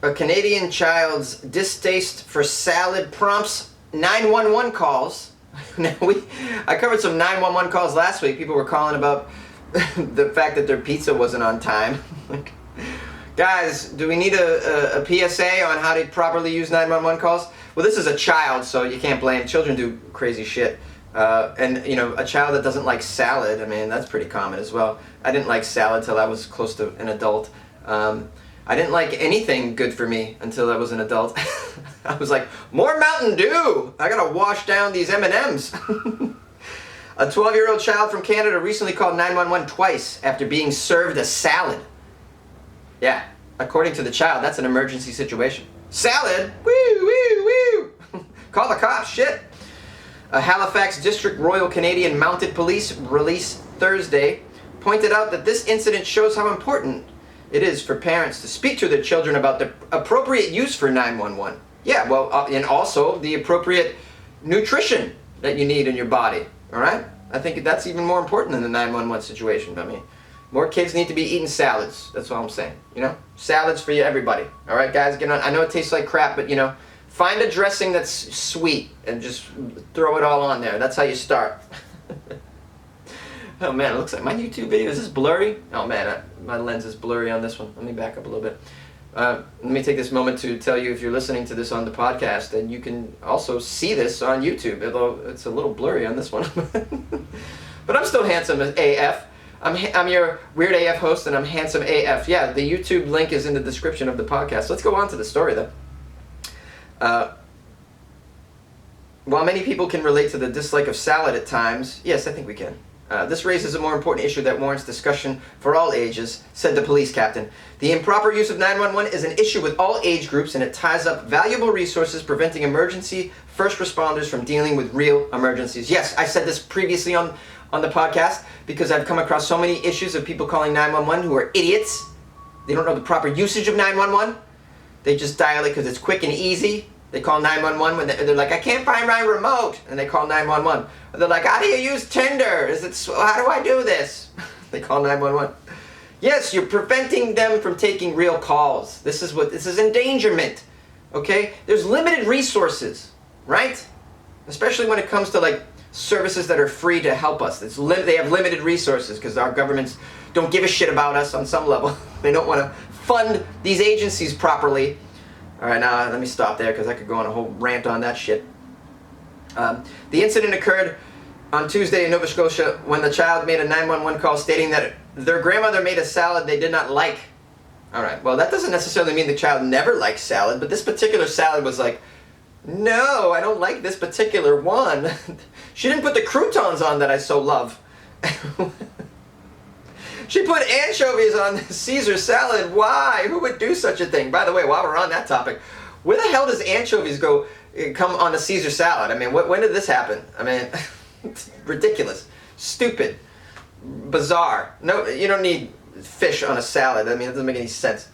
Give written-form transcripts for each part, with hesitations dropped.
A Canadian child's distaste for salad prompts 911 calls. Now I covered some 911 calls last week. People were calling about the fact that their pizza wasn't on time. Guys, do we need a PSA on how to properly use 911 calls? Well, this is a child, so you can't blame. Children do crazy shit. And, you know, a child that doesn't like salad, I mean, that's pretty common as well. I didn't like salad till I was close to an adult. I didn't like anything good for me until I was an adult. I was like, more Mountain Dew! I gotta wash down these M&Ms. A 12-year-old child from Canada recently called 911 twice after being served a salad. Yeah, according to the child, that's an emergency situation. Salad? Woo, woo, woo! Call the cops, shit! A Halifax District Royal Canadian Mounted Police release Thursday pointed out that this incident shows how important it is for parents to speak to their children about the appropriate use for 911. Yeah, well, and also the appropriate nutrition that you need in your body, all right? I think that's even more important than the 911 situation. I mean, more kids need to be eating salads. That's all I'm saying, you know? Salads for you, everybody. All right, guys, get on. I know it tastes like crap, but, you know, find a dressing that's sweet and just throw it all on there. That's how you start. Oh man, it looks like my YouTube video, is this blurry? Oh man, my lens is blurry on this one. Let me back up a little bit. Let me take this moment to tell you, if you're listening to this on the podcast, then you can also see this on YouTube, although it's a little blurry on this one. But I'm still handsome as AF. I'm your Weird AF host, and I'm handsome AF. Yeah, the YouTube link is in the description of the podcast. Let's go on to the story, though. While many people can relate to the dislike of salad at times, yes, I think we can. This raises a more important issue that warrants discussion for all ages, said the police captain. The improper use of 911 is an issue with all age groups, and it ties up valuable resources, preventing emergency first responders from dealing with real emergencies. Yes, I said this previously on the podcast, because I've come across so many issues of people calling 911 who are idiots. They don't know the proper usage of 911. They just dial it because it's quick and easy. They call 911 when they're like, I can't find my remote, and they call 911. They're like, how do you use Tinder? How do I do this? They call 911. Yes, you're preventing them from taking real calls. This is endangerment. Okay? There's limited resources, right? Especially when it comes to like services that are free to help us. They have limited resources because our governments don't give a shit about us on some level. They don't want to fund these agencies properly. All right, now let me stop there because I could go on a whole rant on that shit. The incident occurred on Tuesday in Nova Scotia when the child made a 911 call stating that their grandmother made a salad they did not like. All right, well, that doesn't necessarily mean the child never likes salad, but this particular salad was like, no, I don't like this particular one. She didn't put the croutons on that I so love. She put anchovies on the Caesar salad. Why? Who would do such a thing? By the way, while we're on that topic, where the hell does anchovies come on the Caesar salad? I mean, when did this happen? I mean, it's ridiculous, stupid, bizarre. No, you don't need fish on a salad. I mean, it doesn't make any sense.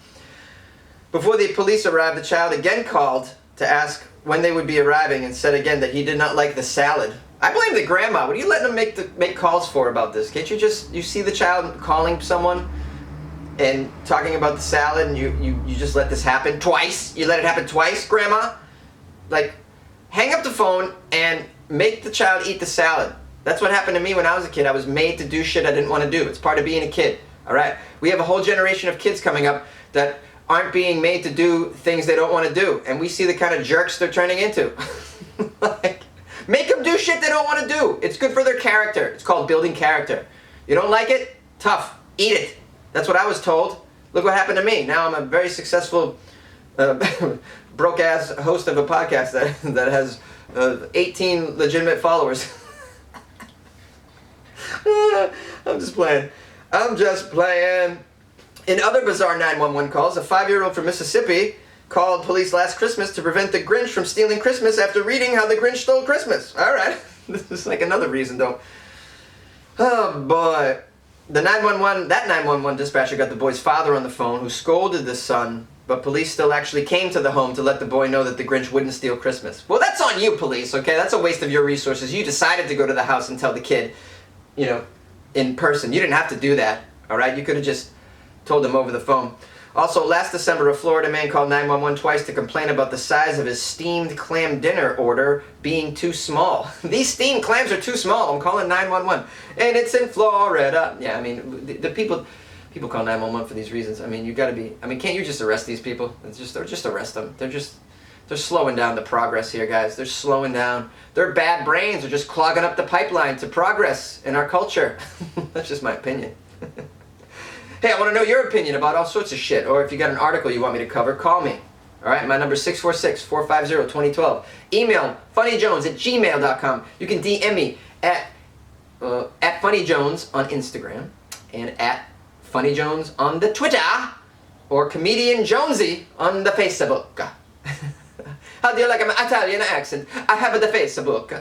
Before the police arrived, the child again called to ask when they would be arriving and said again that he did not like the salad. I blame the grandma. What are you letting them make calls for about this? Can't you see the child calling someone and talking about the salad, and you just let this happen twice? You let it happen twice, grandma? Like, hang up the phone and make the child eat the salad. That's what happened to me when I was a kid. I was made to do shit I didn't want to do. It's part of being a kid, all right? We have a whole generation of kids coming up that aren't being made to do things they don't want to do, and we see the kind of jerks they're turning into. Like, make them do shit they don't want to do. It's good for their character. It's called building character. You don't like it? Tough. Eat it. That's what I was told. Look what happened to me. Now I'm a very successful, broke-ass host of a podcast that has 18 legitimate followers. I'm just playing. I'm just playing. In other bizarre 911 calls, a 5-year-old from Mississippi called police last Christmas to prevent the Grinch from stealing Christmas after reading how the Grinch stole Christmas. All right. This is like another reason, though. Oh, boy. That 911 dispatcher got the boy's father on the phone, who scolded the son, but police still actually came to the home to let the boy know that the Grinch wouldn't steal Christmas. Well, that's on you, police, okay? That's a waste of your resources. You decided to go to the house and tell the kid, you know, in person. You didn't have to do that, all right? You could have just told him over the phone. Also, last December, a Florida man called 911 twice to complain about the size of his steamed clam dinner order being too small. These steamed clams are too small. I'm calling 911. And it's in Florida. Yeah, I mean, the people call 911 for these reasons. I mean, you got to be, I mean, can't you just arrest these people? Just arrest them. They're slowing down the progress here, guys. They're slowing down. Their bad brains are just clogging up the pipeline to progress in our culture. That's just my opinion. Hey, I want to know your opinion about all sorts of shit, or if you got an article you want me to cover, call me. All right, my number is 646-450-2012. Email funnyjones@gmail.com. You can DM me at funnyjones on Instagram and at funnyjones on the Twitter, or comedian Jonesy on the Facebook. How do you like an Italian accent? I have the Facebook.